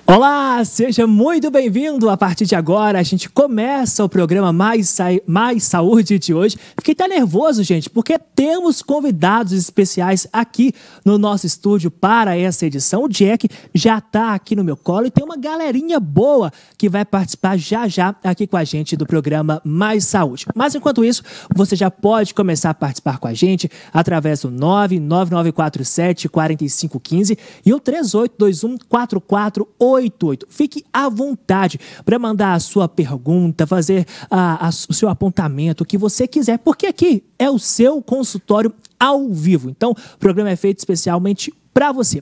Olá, seja muito bem-vindo. A partir de agora, a gente começa o programa Mais Saúde de hoje. Fiquei até nervoso, gente, porque temos convidados especiais aqui no nosso estúdio para essa edição. O Jack já está aqui no meu colo e tem uma galerinha boa que vai participar já aqui com a gente do programa Mais Saúde. Mas, enquanto isso, você já pode começar a participar com a gente através do 99947-4515 e o 3821-4488. Fique à vontade para mandar a sua pergunta, fazer o seu apontamento, o que você quiser, porque aqui é o seu consultório ao vivo. Então, o programa é feito especialmente para você.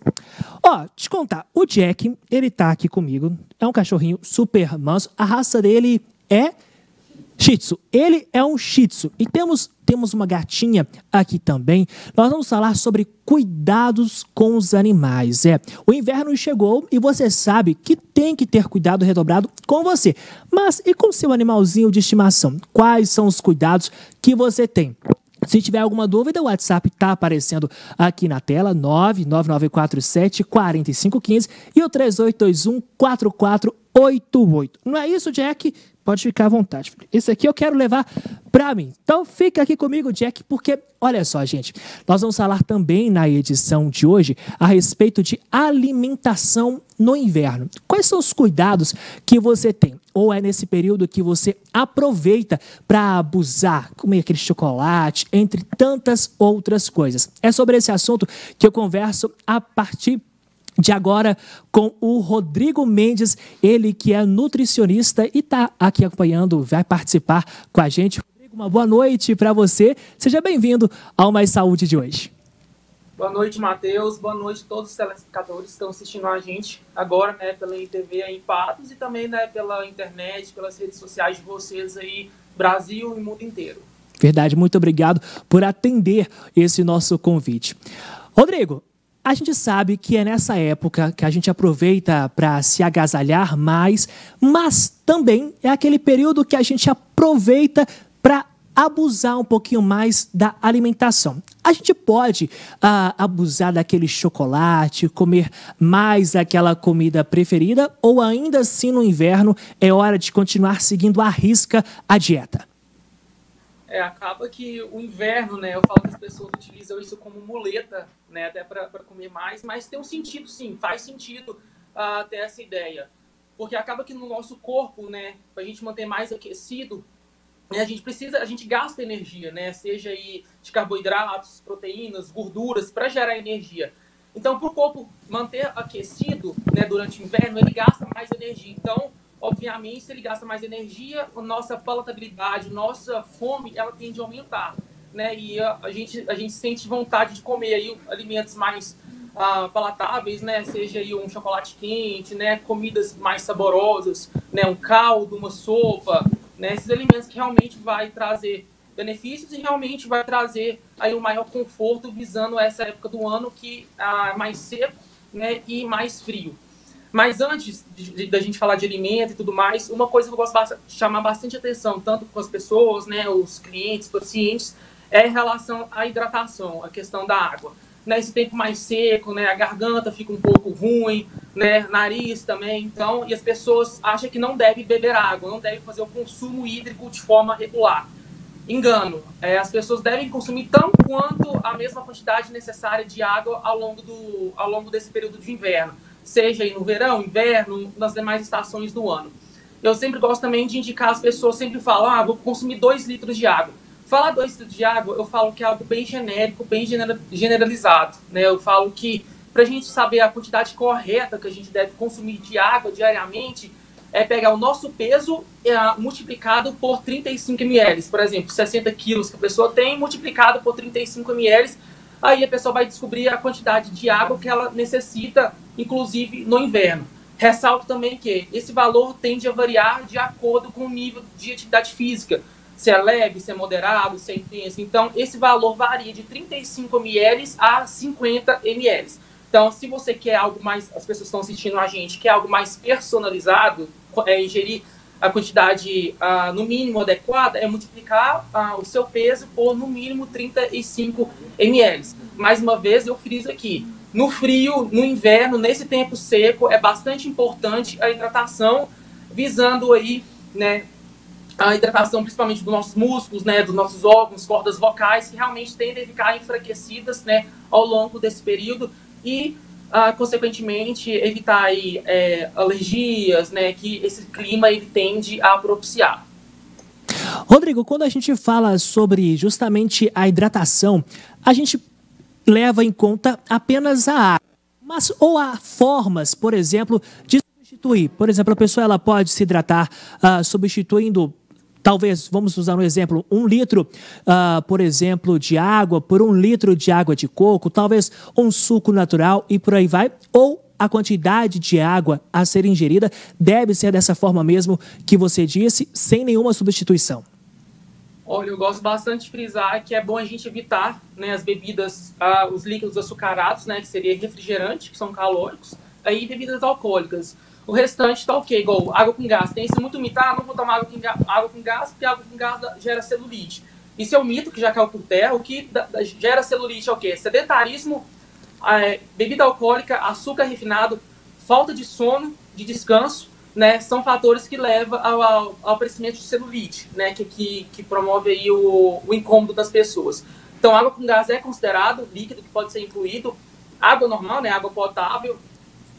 Ó, te contar, o Jack, ele tá aqui comigo, é um cachorrinho super manso, a raça dele é Shih Tzu. Ele é um Shih Tzu. E temos uma gatinha aqui também. Nós vamos falar sobre cuidados com os animais. O inverno chegou e você sabe que tem que ter cuidado redobrado com você. Mas e com seu animalzinho de estimação? Quais são os cuidados que você tem? Se tiver alguma dúvida, o WhatsApp está aparecendo aqui na tela, 99947-4515 e o 3821-4488. Não é isso, Jack? Pode ficar à vontade. Esse aqui eu quero levar para mim. Então fica aqui comigo, Jack, porque, olha só, gente, nós vamos falar também na edição de hoje a respeito de alimentação no inverno. Quais são os cuidados que você tem? Ou é nesse período que você aproveita para abusar, comer aquele chocolate, entre tantas outras coisas? É sobre esse assunto que eu converso a partir de agora com o Rodrigo Mendes, ele que é nutricionista e está aqui acompanhando, vai participar com a gente. Rodrigo, uma boa noite para você. Seja bem-vindo ao Mais Saúde de hoje. Boa noite, Matheus. Boa noite a todos os telespectadores que estão assistindo a gente agora, né, pela ITV aí em Patos e também, né, pela internet, pelas redes sociais de vocês aí, Brasil e mundo inteiro. Verdade, muito obrigado por atender esse nosso convite. Rodrigo, a gente sabe que é nessa época que a gente aproveita para se agasalhar mais, mas também é aquele período que a gente aproveita para abusar um pouquinho mais da alimentação. A gente pode abusar daquele chocolate, comer mais aquela comida preferida, ou ainda assim no inverno é hora de continuar seguindo à risca a dieta? Acaba que o inverno, né, eu falo que as pessoas utilizam isso como muleta, né, até para comer mais, mas tem um sentido, sim, faz sentido ter essa ideia. Porque acaba que no nosso corpo, né, para a gente manter mais aquecido, né, a gente gasta energia, né, seja aí de carboidratos, proteínas, gorduras, para gerar energia. Então, para o corpo manter aquecido, né, durante o inverno, ele gasta mais energia. Então, obviamente, se ele gasta mais energia, a nossa palatabilidade, nossa fome, ela tende a aumentar, né? E a gente sente vontade de comer aí alimentos mais palatáveis, né? Seja aí um chocolate quente, né? Comidas mais saborosas, né? Um caldo, uma sopa, né? Esses alimentos que realmente vai trazer benefícios e realmente vai trazer aí um maior conforto visando essa época do ano que é mais seco, né? E mais frio. Mas antes da gente falar de alimento e tudo mais, uma coisa que eu gosto de chamar bastante atenção, tanto com as pessoas, né, os clientes, pacientes, é em relação à hidratação, a questão da água. Nesse tempo mais seco, né, a garganta fica um pouco ruim, né, nariz também, então, e as pessoas acham que não devem beber água, não devem fazer o consumo hídrico de forma regular. Engano, as pessoas devem consumir tanto quanto a mesma quantidade necessária de água ao longo desse período de inverno. Seja aí no verão, inverno, nas demais estações do ano. Eu sempre gosto também de indicar, as pessoas sempre falam, vou consumir 2 litros de água. Falar 2 litros de água, eu falo que é algo bem genérico, bem generalizado, né? Eu falo que, para a gente saber a quantidade correta que a gente deve consumir de água diariamente, é pegar o nosso peso multiplicado por 35 ml. Por exemplo, 60 quilos que a pessoa tem, multiplicado por 35 ml, aí a pessoa vai descobrir a quantidade de água que ela necessita, inclusive no inverno. Ressalto também que esse valor tende a variar de acordo com o nível de atividade física, se é leve, se é moderado, se é intenso. Então, esse valor varia de 35 ml a 50 ml. Então, se você quer algo mais, as pessoas estão assistindo a gente, quer algo mais personalizado, ingerir a quantidade no mínimo adequada, é multiplicar o seu peso por no mínimo 35 ml. Mais uma vez, eu friso aqui, no frio, no inverno, nesse tempo seco, é bastante importante a hidratação, visando aí, né, a hidratação principalmente dos nossos músculos, né, dos nossos órgãos, cordas vocais, que realmente tendem a ficar enfraquecidas, né, ao longo desse período e, consequentemente, evitar aí, alergias, né, que esse clima ele tende a propiciar. Rodrigo, quando a gente fala sobre justamente a hidratação, a gente leva em conta apenas a água, mas ou há formas, por exemplo, de substituir. Por exemplo, a pessoa ela pode se hidratar substituindo, talvez, vamos usar um exemplo, 1 litro, por exemplo, de água por 1 litro de água de coco, talvez um suco natural e por aí vai, ou a quantidade de água a ser ingerida deve ser dessa forma mesmo que você disse, sem nenhuma substituição. Olha, eu gosto bastante de frisar que é bom a gente evitar, né, as bebidas, os líquidos açucarados, né, que seria refrigerante, que são calóricos, aí bebidas alcoólicas. O restante tá ok, igual água com gás. Tem esse muito mito, não vou tomar água com gás, porque água com gás gera celulite. Isso é um mito que já caiu por terra. O que gera celulite é o quê? Sedentarismo, bebida alcoólica, açúcar refinado, falta de sono, de descanso, né, são fatores que levam ao aparecimento de celulite, né, que promove aí o incômodo das pessoas. Então, água com gás é considerado líquido que pode ser incluído, água normal, né, água potável,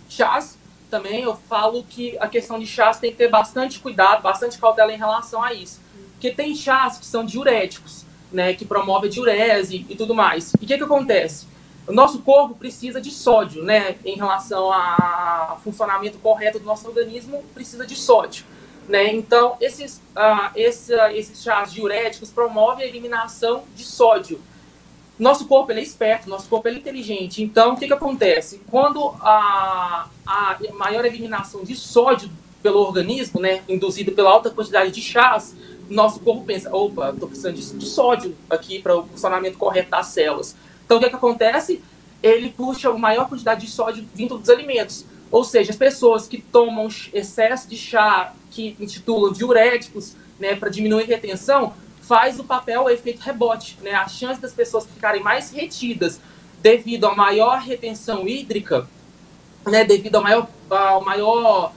chás também. Eu falo que a questão de chás tem que ter bastante cuidado, bastante cautela em relação a isso, porque tem chás que são diuréticos, né, que promovem a diurese e tudo mais. E o que acontece? O nosso corpo precisa de sódio, né? Em relação ao funcionamento correto do nosso organismo, precisa de sódio, né? Então, esses chás diuréticos promovem a eliminação de sódio. Nosso corpo ele é esperto, nosso corpo ele é inteligente. Então, o que acontece? Quando a maior eliminação de sódio pelo organismo, né, induzido pela alta quantidade de chás, nosso corpo pensa, opa, estou precisando de sódio aqui para o funcionamento correto das células. Então, o que acontece? Ele puxa a maior quantidade de sódio vindo dos alimentos. Ou seja, as pessoas que tomam excesso de chá, que intitulam diuréticos, né, para diminuir a retenção, faz o papel, o efeito rebote. Né? A chance das pessoas ficarem mais retidas devido à maior retenção hídrica, né, devido ao maior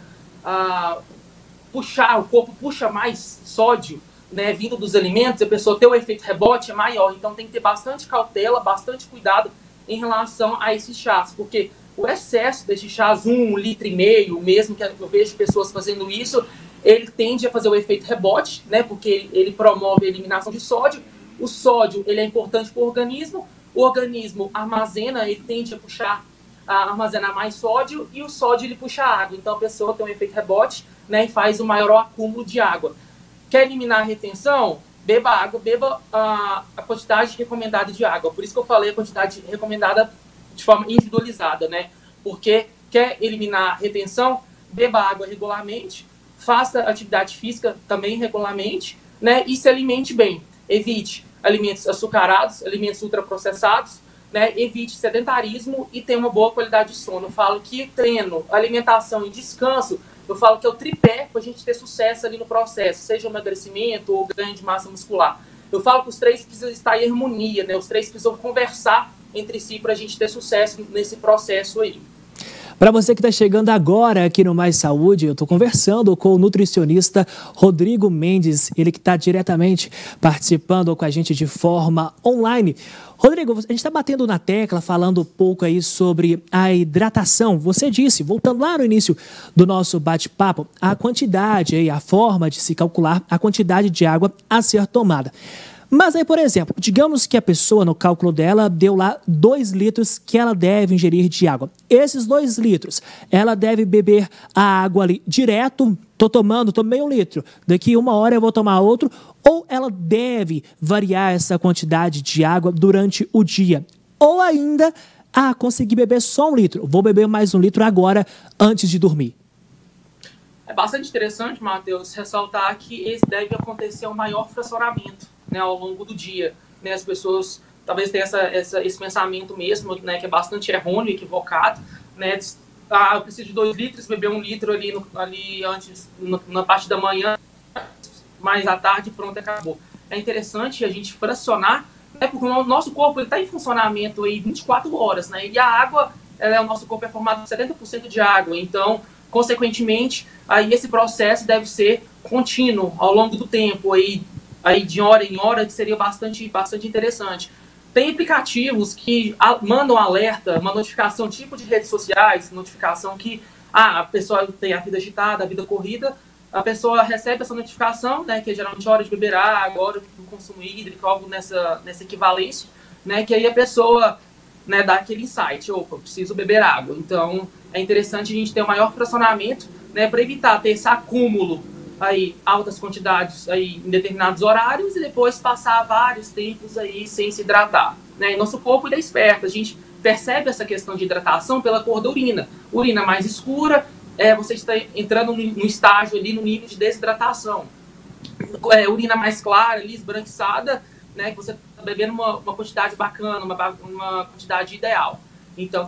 puxar, o corpo puxa mais sódio, né, vindo dos alimentos, a pessoa ter o efeito rebote é maior. Então tem que ter bastante cautela, bastante cuidado em relação a esses chás, porque o excesso desses chás, 1,5 litro, mesmo que eu vejo pessoas fazendo isso, ele tende a fazer o efeito rebote, né, porque ele promove a eliminação de sódio. O sódio ele é importante para o organismo armazena, ele tende a armazenar mais sódio, e o sódio ele puxa água. Então a pessoa tem um efeito rebote, né, e faz o maior acúmulo de água. Quer eliminar a retenção? Beba água, beba a quantidade recomendada de água. Por isso que eu falei a quantidade recomendada de forma individualizada, né? Porque quer eliminar a retenção? Beba água regularmente, faça atividade física também regularmente, né? E se alimente bem. Evite alimentos açucarados, alimentos ultraprocessados, né? Evite sedentarismo e tenha uma boa qualidade de sono. Eu falo que treino, alimentação e descanso, eu falo que é o tripé para a gente ter sucesso ali no processo, seja o emagrecimento ou ganho de massa muscular. Eu falo que os três precisam estar em harmonia, né? Os três precisam conversar entre si para a gente ter sucesso nesse processo aí. Para você que está chegando agora aqui no Mais Saúde, eu estou conversando com o nutricionista Rodrigo Mendes, ele que está diretamente participando com a gente de forma online. Rodrigo, a gente está batendo na tecla, falando um pouco aí sobre a hidratação. Você disse, voltando lá no início do nosso bate-papo, a quantidade e a forma de se calcular a quantidade de água a ser tomada. Mas aí, por exemplo, digamos que a pessoa no cálculo dela deu lá 2 litros que ela deve ingerir de água. Esses 2 litros, ela deve beber a água ali direto, tomei 1 litro, daqui 1 hora eu vou tomar outro, ou ela deve variar essa quantidade de água durante o dia. Ou ainda, consegui beber só 1 litro, vou beber mais 1 litro agora antes de dormir. É bastante interessante, Matheus, ressaltar que esse deve acontecer um maior fracionamento, né, ao longo do dia. Né, as pessoas talvez tenham esse pensamento mesmo, né, que é bastante errôneo, equivocado. Né, eu preciso de 2 litros, beber 1 litro ali antes, na parte da manhã, mais à tarde, pronto, acabou. É interessante a gente fracionar, né, porque o nosso corpo está em funcionamento aí 24 horas. Né, e a água o nosso corpo é formado por 70% de água, então, consequentemente, aí esse processo deve ser contínuo ao longo do tempo, aí de hora em hora, que seria bastante interessante. Tem aplicativos que mandam alerta, uma notificação tipo de redes sociais, notificação que a pessoa tem a vida agitada, a vida corrida, a pessoa recebe essa notificação, né, que é geralmente hora de beber água, hora do consumo hídrico, algo nessa equivalência, né, que aí a pessoa, né, dá aquele insight, opa, preciso beber água. Então, é interessante a gente ter um maior fracionamento, né, para evitar ter esse acúmulo aí, altas quantidades aí, em determinados horários e depois passar vários tempos aí sem se hidratar. Né? E nosso corpo é esperto, a gente percebe essa questão de hidratação pela cor da urina. Urina mais escura, você está entrando no estágio ali, no nível de desidratação. Urina mais clara, ali, esbranquiçada, né, que você está bebendo uma quantidade bacana, uma quantidade ideal. Então,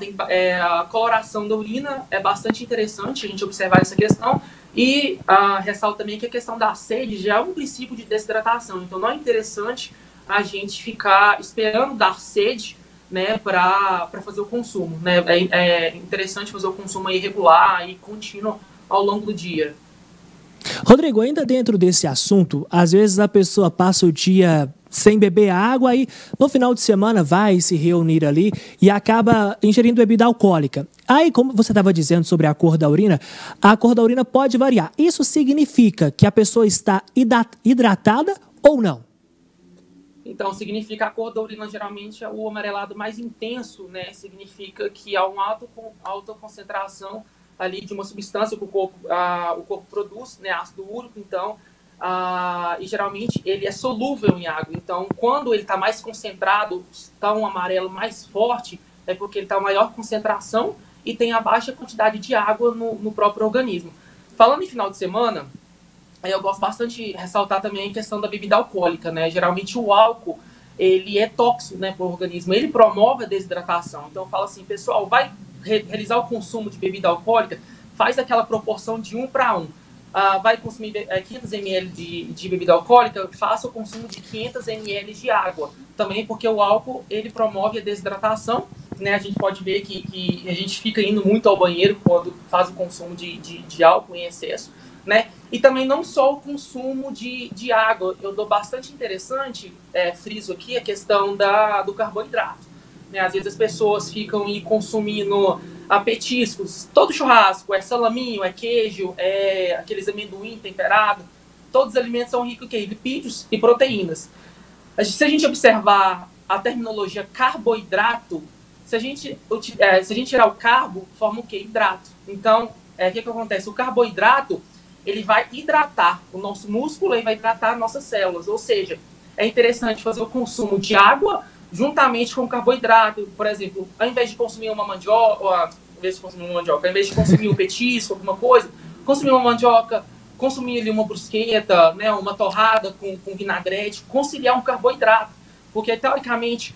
a coloração da urina é bastante interessante a gente observar essa questão. E ressalto também que a questão da sede já é um princípio de desidratação. Então, não é interessante a gente ficar esperando dar sede, né, para fazer o consumo. Né? É interessante fazer o consumo aí regular e contínuo ao longo do dia. Rodrigo, ainda dentro desse assunto, às vezes a pessoa passa o dia sem beber água e no final de semana vai se reunir ali e acaba ingerindo bebida alcoólica. Aí, como você estava dizendo sobre a cor da urina, a cor da urina pode variar. Isso significa que a pessoa está hidratada ou não? Então, significa a cor da urina, geralmente, é o amarelado mais intenso, né? Significa que há uma alta concentração ali de uma substância que o corpo produz, né? Ácido úrico, então, e geralmente ele é solúvel em água. Então, quando ele está mais concentrado, está um amarelo mais forte, é porque ele está em maior concentração e tem a baixa quantidade de água no próprio organismo. Falando em final de semana, eu gosto bastante de ressaltar também a questão da bebida alcoólica, né? Geralmente o álcool, ele é tóxico, né, para o organismo, ele promove a desidratação. Então, eu falo assim, pessoal, vai realizar o consumo de bebida alcoólica, faz aquela proporção de 1 para 1. Vai consumir 500 ml de bebida alcoólica, faça o consumo de 500 ml de água. Também porque o álcool, ele promove a desidratação, né? A gente pode ver que a gente fica indo muito ao banheiro quando faz o consumo de álcool em excesso, né? E também não só o consumo de água. Eu dou bastante interessante, friso aqui, a questão do carboidrato. Né? Às vezes as pessoas ficam consumindo petiscos, todo churrasco, salaminho, queijo, aqueles amendoim temperado. Todos os alimentos são ricos em lipídios e proteínas. Se a gente observar a terminologia carboidrato, se a gente tirar o carbo, forma o quê? Hidrato. Então, o que acontece? O carboidrato, ele vai hidratar o nosso músculo e vai hidratar nossas células. Ou seja, é interessante fazer o consumo de água juntamente com carboidrato. Por exemplo, ao invés de consumir uma mandioca, ao invés de consumir um petisco, alguma coisa, consumir uma mandioca, consumir ali uma brusqueta, né, uma torrada com vinagrete, conciliar um carboidrato. Porque, teoricamente,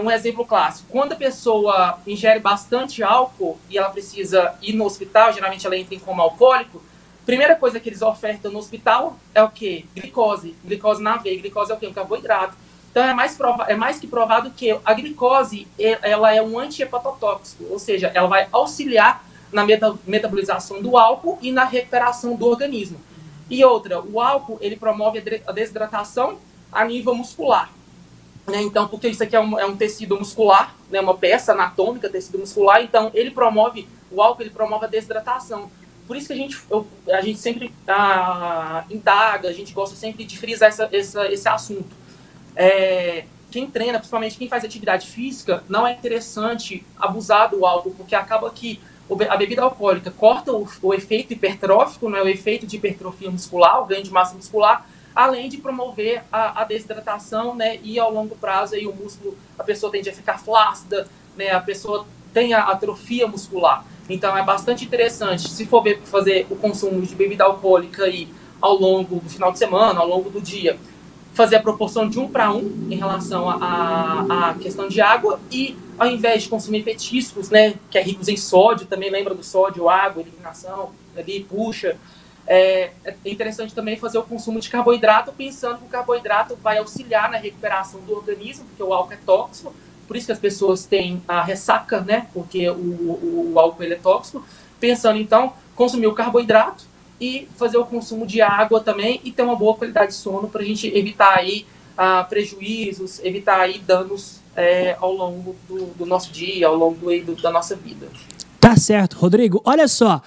um exemplo clássico, quando a pessoa ingere bastante álcool e ela precisa ir no hospital, geralmente ela entra em coma alcoólico, primeira coisa que eles ofertam no hospital é o quê? Glicose. Glicose na veia. Glicose é o quê? Um carboidrato. Então, é mais que provado que a glicose ela é um antihepatotóxico, ou seja, ela vai auxiliar na metabolização do álcool e na recuperação do organismo. E outra, o álcool ele promove a desidratação a nível muscular. Né? Então, porque isso aqui é um tecido muscular, né? Uma peça anatômica, tecido muscular, então o álcool ele promove a desidratação. Por isso que a gente sempre indaga, a gente gosta sempre de frisar esse assunto. Quem treina, principalmente quem faz atividade física, não é interessante abusar do álcool, porque acaba que a bebida alcoólica corta o efeito hipertrófico, né, o efeito de hipertrofia muscular, o ganho de massa muscular, além de promover a desidratação, né, e ao longo prazo aí, o músculo, a pessoa tende a ficar flácida, né, a pessoa tem a atrofia muscular. Então é bastante interessante, se for fazer o consumo de bebida alcoólica aí, ao longo do final de semana, ao longo do dia, fazer a proporção de 1 para 1 em relação à questão de água e ao invés de consumir petiscos, né, que é ricos em sódio, também lembra do sódio, água, eliminação, ali, puxa. É interessante também fazer o consumo de carboidrato, pensando que o carboidrato vai auxiliar na recuperação do organismo, porque o álcool é tóxico, por isso que as pessoas têm a ressaca, né? Porque o álcool ele é tóxico. Pensando, então, consumir o carboidrato e fazer o consumo de água também e ter uma boa qualidade de sono para a gente evitar aí prejuízos, evitar aí danos ao longo do nosso dia, ao longo da nossa vida. Tá certo, Rodrigo. Olha só,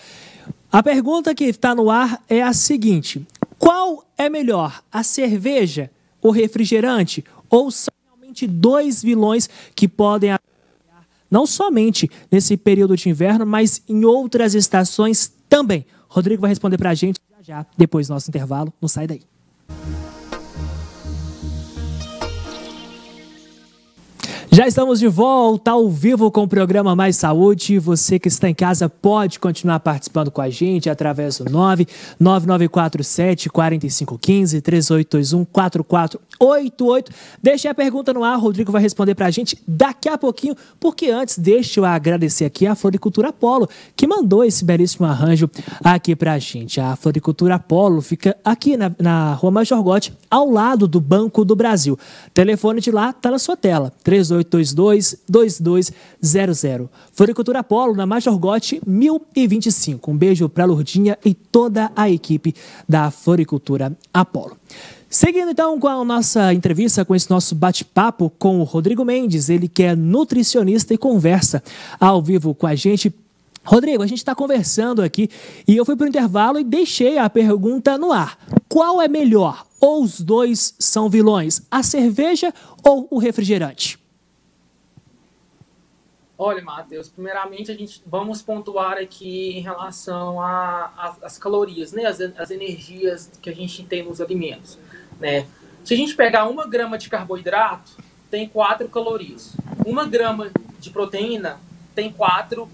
a pergunta que está no ar é a seguinte: qual é melhor, a cerveja ou refrigerante? Ou são realmente dois vilões que podem não somente nesse período de inverno, mas em outras estações também? Rodrigo vai responder para a gente já, depois do nosso intervalo. Não sai daí. Já estamos de volta ao vivo com o programa Mais Saúde. Você que está em casa pode continuar participando com a gente através do 99947-4515, 3821-4488. Deixe a pergunta no ar, o Rodrigo vai responder para a gente daqui a pouquinho, porque antes deixa eu agradecer aqui a Floricultura Apollo, que mandou esse belíssimo arranjo aqui para a gente. A Floricultura Apollo fica aqui na Rua Major Gotti, ao lado do Banco do Brasil. O telefone de lá está na sua tela, 3822-2200. Floricultura Apollo, na Major Gotti, 1025. Um beijo para a Lourdinha e toda a equipe da Floricultura Apollo. Seguindo então com a nossa entrevista, com esse nosso bate-papo com o Rodrigo Mendes, ele que é nutricionista e conversa ao vivo com a gente. Rodrigo, a gente está conversando aqui e eu fui para o intervalo e deixei a pergunta no ar. Qual é melhor? Ou os dois são vilões? A cerveja ou o refrigerante? Olha, Matheus, primeiramente vamos pontuar aqui em relação às calorias, né? As energias que a gente tem nos alimentos, né? Se a gente pegar 1 grama de carboidrato, tem 4 calorias. 1 grama de proteína tem 4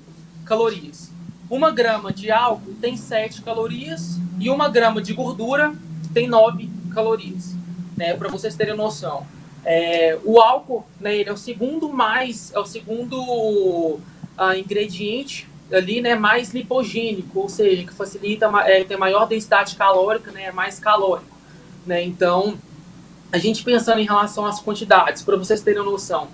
calorias. 1 grama de álcool tem 7 calorias e 1 grama de gordura tem 9 calorias, né? Para vocês terem noção. O álcool, né, ele é o segundo ingrediente ali, né, mais lipogênico, ou seja, que facilita, tem maior densidade calórica, né, é mais calórico, né? Então, a gente pensando em relação às quantidades, para vocês terem noção,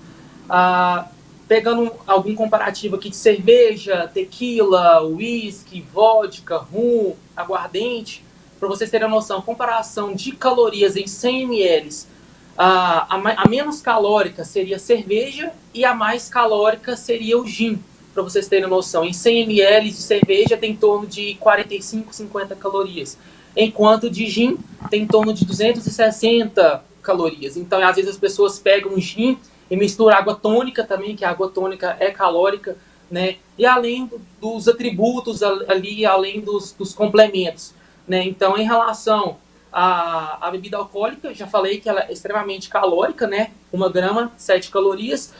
pegando algum comparativo aqui de cerveja, tequila, whisky, vodka, rum, aguardente, para vocês terem noção, comparação de calorias em 100 ml, a menos calórica seria a cerveja e a mais calórica seria o gin, para vocês terem noção. Em 100 ml de cerveja tem em torno de 45, 50 calorias, enquanto de gin tem em torno de 260 calorias. Então, às vezes as pessoas pegam um gin e misturam água tônica também, que a água tônica é calórica, né? E além dos atributos ali, além dos complementos, né? Então, em relação a bebida alcoólica, já falei que ela é extremamente calórica, né? 1 grama, 7 calorias.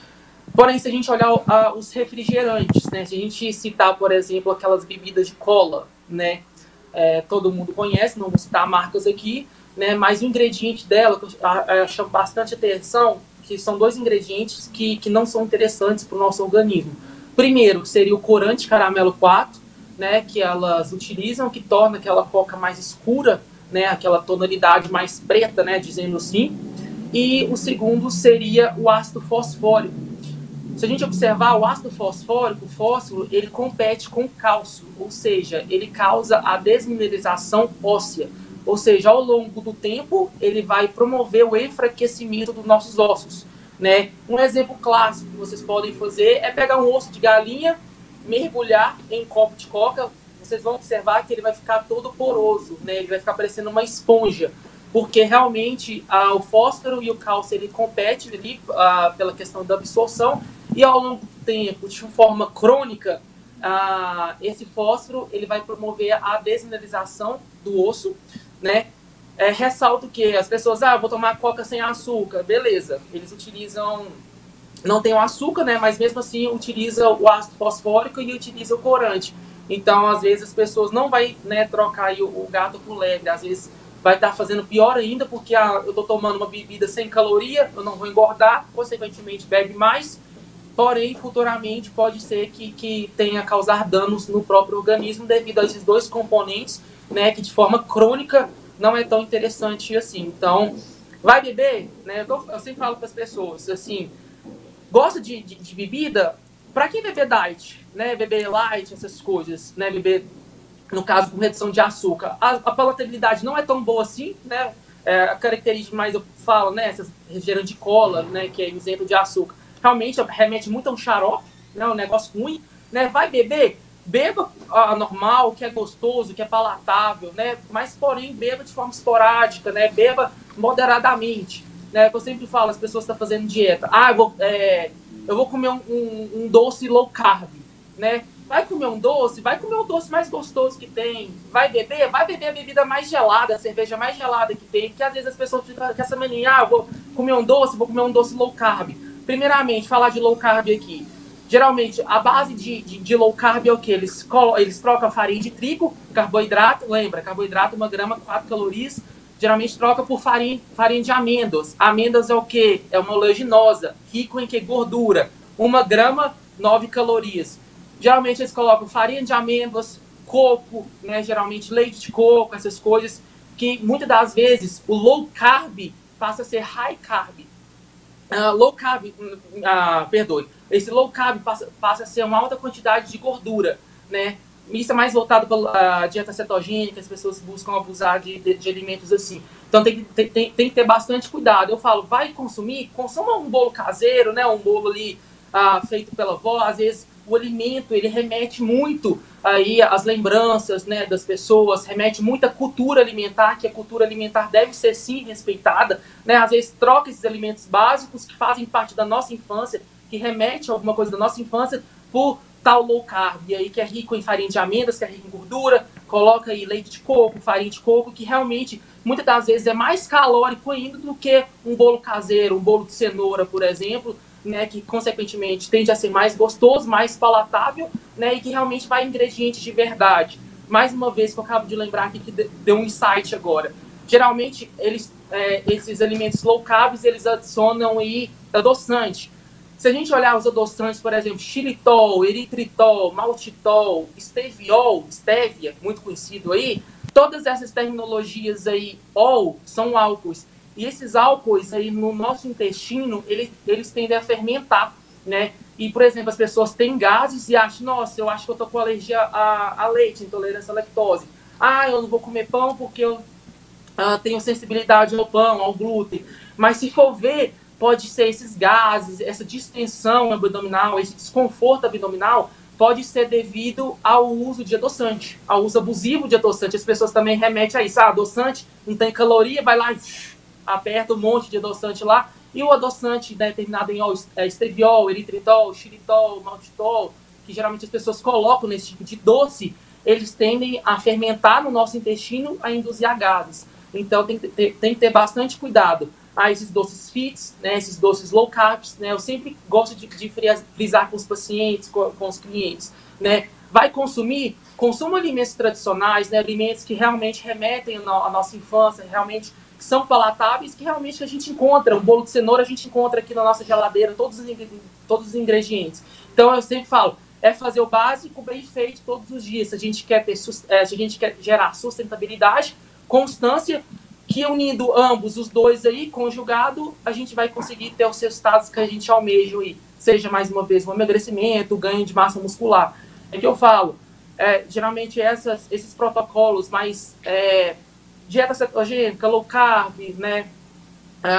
Porém, se a gente olhar os refrigerantes, né? Se a gente citar, por exemplo, aquelas bebidas de cola, né? Todo mundo conhece, não vou citar marcas aqui, né? Mas o ingrediente dela, que eu chamo bastante atenção, que são 2 ingredientes que não são interessantes para o nosso organismo. Primeiro, seria o corante caramelo 4, né? Que elas utilizam, que torna aquela coca mais escura, né, aquela tonalidade mais preta, né, dizendo assim. E o segundo seria o ácido fosfórico. Se a gente observar o ácido fosfórico, o fósforo, ele compete com o cálcio, ou seja, ele causa a desmineralização óssea. Ou seja, ao longo do tempo, ele vai promover o enfraquecimento dos nossos ossos, né? Um exemplo clássico que vocês podem fazer é pegar um osso de galinha, mergulhar em um copo de coca. Vocês vão observar que ele vai ficar todo poroso, né? Ele vai ficar parecendo uma esponja, porque realmente o fósforo e o cálcio ele competem ali pela questão da absorção, e ao longo do tempo, de forma crônica, esse fósforo ele vai promover a desmineralização do osso, né? Ressalto que as pessoas, vou tomar coca sem açúcar, beleza, eles utilizam, não tem o açúcar, né? Mas mesmo assim utiliza o ácido fosfórico e utiliza o corante. Então, às vezes, as pessoas não vão, né, trocar aí o gato por lebre. Às vezes, vai estar fazendo pior ainda, porque eu estou tomando uma bebida sem caloria, eu não vou engordar, consequentemente, bebe mais. Porém, futuramente, pode ser que tenha a causar danos no próprio organismo devido a esses 2 componentes, né, que de forma crônica não é tão interessante assim. Então, vai beber, né? Eu sempre falo para as pessoas, assim, gosta de bebida, para que beber diet, né? Beber light, essas coisas, né? Beber, no caso, com redução de açúcar. A palatabilidade não é tão boa assim, né? A característica mais, eu falo, né? Essas refrigerantes de cola, né? Que é isento de açúcar. Realmente remete muito a um xarope, né? Um negócio ruim, né? Vai beber? Beba normal, que é gostoso, que é palatável, né? Mas, porém, beba de forma esporádica, né? Beba moderadamente, né? Eu sempre falo, as pessoas estão fazendo dieta. Eu vou comer um doce low carb, né? Vai comer um doce mais gostoso que tem. Vai beber a bebida mais gelada, a cerveja mais gelada que tem. Porque às vezes as pessoas ficam com essa mania, eu vou comer um doce low carb. Primeiramente, falar de low carb aqui. Geralmente, a base de low carb é o quê? Eles trocam farinha de trigo, carboidrato, lembra, carboidrato, 1 grama, 4 calorias. Geralmente troca por farinha de amêndoas. Amêndoas é o quê? É uma oleaginosa, rico em que? Gordura. 1 grama, 9 calorias. Geralmente eles colocam farinha de amêndoas, coco, né? Geralmente leite de coco, essas coisas, que muitas das vezes o low carb passa a ser high carb. Esse low carb passa a ser uma alta quantidade de gordura, né? Isso é mais voltado para a dieta cetogênica, as pessoas buscam abusar de alimentos assim. Então tem que ter bastante cuidado. Eu falo, vai consumir, consuma um bolo caseiro, né? Um bolo ali feito pela avó. Às vezes o alimento, ele remete muito aí às lembranças, né, das pessoas, remete muito à cultura alimentar, que a cultura alimentar deve ser sim respeitada, né? Às vezes troca esses alimentos básicos que fazem parte da nossa infância, que remete a alguma coisa da nossa infância, por tal low carb, e aí que é rico em farinha de amêndoas, que é rico em gordura, coloca aí leite de coco, farinha de coco, que realmente, muitas das vezes, é mais calórico ainda do que um bolo caseiro, um bolo de cenoura, por exemplo, né, que consequentemente tende a ser mais gostoso, mais palatável, né, e que realmente vai ingredientes de verdade. Mais uma vez, que eu acabo de lembrar aqui, que deu um insight agora. Geralmente, esses alimentos low carb, eles adicionam aí adoçante. Se a gente olhar os adoçantes, por exemplo, xilitol, eritritol, maltitol, steviol, stevia, muito conhecido aí, todas essas terminologias aí, são álcools. E esses álcools aí no nosso intestino, eles tendem a fermentar, né? E, por exemplo, as pessoas têm gases e acham, nossa, eu acho que eu tô com alergia a leite, intolerância à lactose. Eu não vou comer pão porque eu tenho sensibilidade ao pão, ao glúten. Mas se for ver, pode ser esses gases, essa distensão abdominal, esse desconforto abdominal, pode ser devido ao uso de adoçante, ao uso abusivo de adoçante. As pessoas também remetem a isso. Adoçante não tem caloria, vai lá e aperta um monte de adoçante lá. E o adoçante, né, terminado em esteviol, eritritol, xilitol, maltitol, que geralmente as pessoas colocam nesse tipo de doce, eles tendem a fermentar no nosso intestino, a induzir a gases. Então tem que ter bastante cuidado. Esses doces fits, né, esses doces low carbs, né, eu sempre gosto de frisar com os pacientes, com os clientes, né, vai consuma alimentos tradicionais, né, alimentos que realmente remetem à nossa infância, realmente que são palatáveis, que realmente a gente encontra, um bolo de cenoura a gente encontra aqui na nossa geladeira, todos os ingredientes. Então eu sempre falo, é fazer o básico bem feito todos os dias, se a gente quer gerar sustentabilidade, constância, que unindo ambos, os dois aí, conjugado, a gente vai conseguir ter os resultados que a gente almeja aí. Seja, mais uma vez, um emagrecimento, ganho de massa muscular. É que eu falo, geralmente esses protocolos mais dieta cetogênica, low carb, né,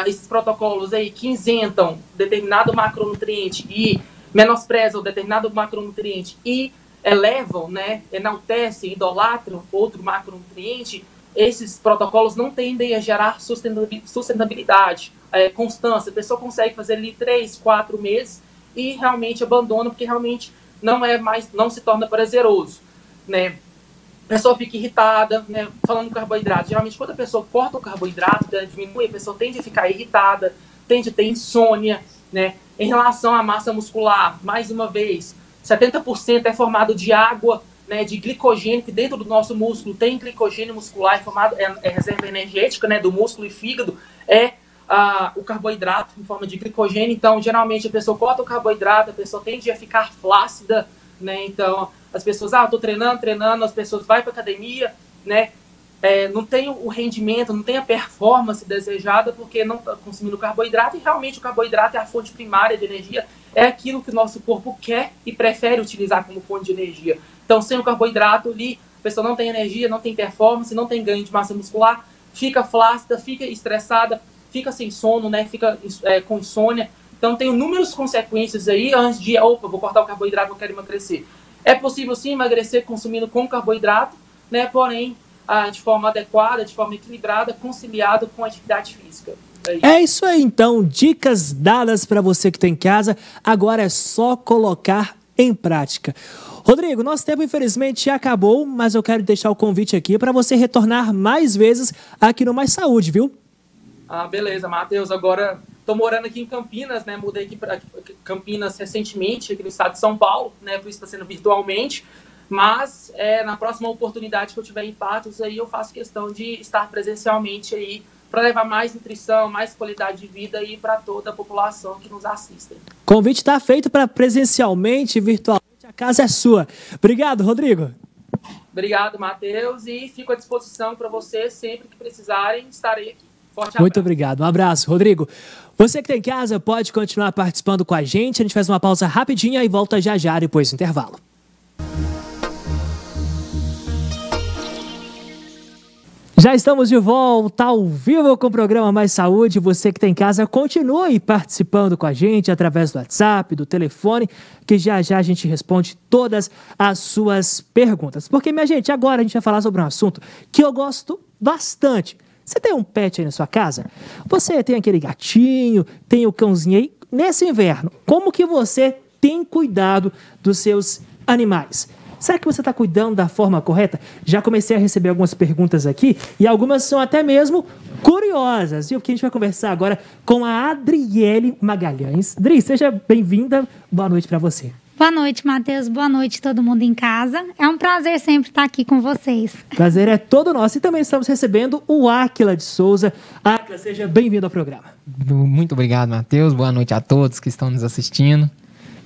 esses protocolos aí que isentam determinado macronutriente e menosprezam determinado macronutriente e elevam, né, enaltecem, idolatram outro macronutriente, esses protocolos não tendem a gerar sustentabilidade, constância. A pessoa consegue fazer ali 3, 4 meses e realmente abandona, porque realmente não se torna prazeroso, né? A pessoa fica irritada, né? Falando do carboidrato, geralmente quando a pessoa corta o carboidrato, diminui, a pessoa tende a ficar irritada, tende a ter insônia, né? Em relação à massa muscular, mais uma vez, 70% é formado de água, né, de glicogênio, que dentro do nosso músculo tem glicogênio muscular, é reserva energética, né, do músculo e fígado, o carboidrato em forma de glicogênio. Então, geralmente, a pessoa corta o carboidrato, a pessoa tende a ficar flácida, né? Então, as pessoas, eu tô treinando, as pessoas vão para academia, né? não tem o rendimento, não tem a performance desejada, porque não está consumindo carboidrato, e realmente o carboidrato é a fonte primária de energia, é aquilo que o nosso corpo quer e prefere utilizar como fonte de energia. Então, sem o carboidrato ali, a pessoa não tem energia, não tem performance, não tem ganho de massa muscular, fica flácida, fica estressada, fica sem sono, né? Fica com insônia. Então, tem inúmeras consequências aí antes de, vou cortar o carboidrato, eu quero emagrecer. É possível, sim, emagrecer consumindo com carboidrato, né? Porém, de forma adequada, de forma equilibrada, conciliado com a atividade física. É isso aí, então. Dicas dadas para você que está em casa. Agora é só colocar em prática. Rodrigo, nosso tempo infelizmente já acabou, mas eu quero deixar o convite aqui para você retornar mais vezes aqui no Mais Saúde, viu? Beleza, Matheus. Agora estou morando aqui em Campinas, né? Mudei aqui para Campinas recentemente, aqui no estado de São Paulo, né? Por isso está sendo virtualmente. Mas na próxima oportunidade que eu tiver em Patos, aí eu faço questão de estar presencialmente aí para levar mais nutrição, mais qualidade de vida aí para toda a população que nos assiste. Convite está feito para presencialmente, virtualmente, a casa é sua. Obrigado, Rodrigo. Obrigado, Matheus, e fico à disposição para vocês sempre que precisarem, estarei aqui. Forte abraço. Muito obrigado, um abraço, Rodrigo. Você que está em casa pode continuar participando com a gente faz uma pausa rapidinha e volta já já depois do intervalo. Já estamos de volta ao vivo com o programa Mais Saúde. Você que está em casa, continue participando com a gente através do WhatsApp, do telefone, que já já a gente responde todas as suas perguntas. Porque, minha gente, agora a gente vai falar sobre um assunto que eu gosto bastante. Você tem um pet aí na sua casa? Você tem aquele gatinho, tem o cãozinho aí? Nesse inverno, como que você tem cuidado dos seus animais? Será que você está cuidando da forma correta? Já comecei a receber algumas perguntas aqui e algumas são até mesmo curiosas. E o que a gente vai conversar agora com a Adriele Magalhães. Adri, seja bem-vinda. Boa noite para você. Boa noite, Matheus. Boa noite, todo mundo em casa. É um prazer sempre estar aqui com vocês. Prazer é todo nosso. E também estamos recebendo o Áquila de Souza. Áquila, seja bem-vindo ao programa. Muito obrigado, Matheus. Boa noite a todos que estão nos assistindo.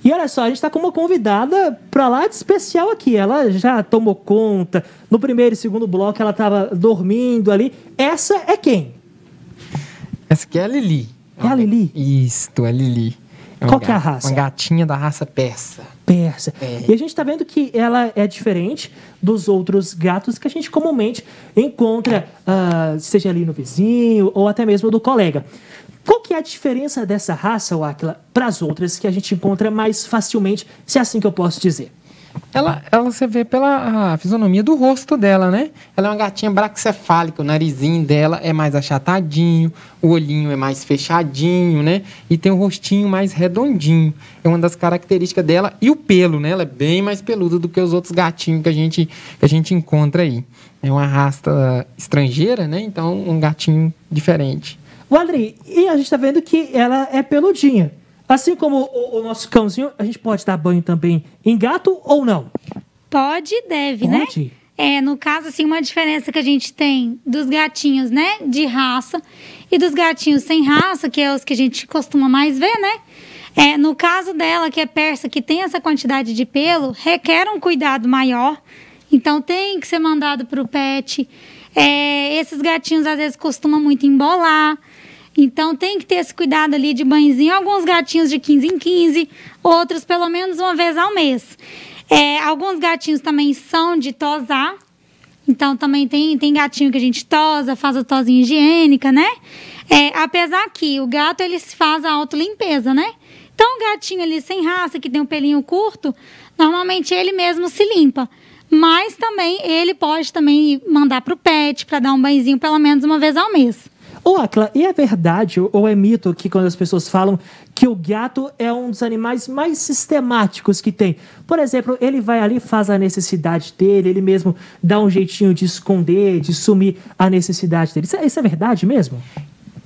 E olha só, a gente está com uma convidada para lá de especial aqui. Ela já tomou conta. No primeiro e segundo bloco ela estava dormindo ali. Essa é quem? Essa aqui é a Lili. É a Lili? Isto, é a Lili. Qual que é a raça? Uma gatinha da raça persa. Persa. E a gente está vendo que ela é diferente dos outros gatos que a gente comumente encontra, seja ali no vizinho ou até mesmo do colega. Qual que é a diferença dessa raça, Áquila, para as outras que a gente encontra mais facilmente, se é assim que eu posso dizer? Ela você vê pela fisionomia do rosto dela, né? Ela é uma gatinha braquicefálica, o narizinho dela é mais achatadinho, o olhinho é mais fechadinho, né? E tem o rostinho mais redondinho. É uma das características dela. E o pelo, né? Ela é bem mais peluda do que os outros gatinhos que a gente encontra aí. É uma raça estrangeira, né? Então, um gatinho diferente. O Adri, e a gente está vendo que ela é peludinha. Assim como o nosso cãozinho, a gente pode dar banho também em gato ou não? Pode e deve, né? No caso, assim, uma diferença que a gente tem dos gatinhos, né, de raça e dos gatinhos sem raça, que é os que a gente costuma mais ver, né? No caso dela, que é persa, que tem essa quantidade de pelo, requer um cuidado maior. Então, tem que ser mandado para o pet. Esses gatinhos, às vezes, costumam muito embolar. Então, tem que ter esse cuidado ali de banhozinho. Alguns gatinhos de 15 em 15, outros pelo menos uma vez ao mês. Alguns gatinhos também são de tosar. Então, também tem gatinho que a gente tosa, faz a tosinha higiênica, né? Apesar que o gato, ele faz a autolimpeza, né? Então, o gatinho ali sem raça, que tem um pelinho curto, normalmente ele mesmo se limpa. Mas também, ele pode também mandar para o pet, para dar um banhozinho pelo menos uma vez ao mês. Ô, Áquila, e é verdade ou é mito que quando as pessoas falam que o gato é um dos animais mais sistemáticos que tem? Por exemplo, ele vai ali, faz a necessidade dele, ele mesmo dá um jeitinho de esconder, de sumir a necessidade dele. Isso é verdade mesmo?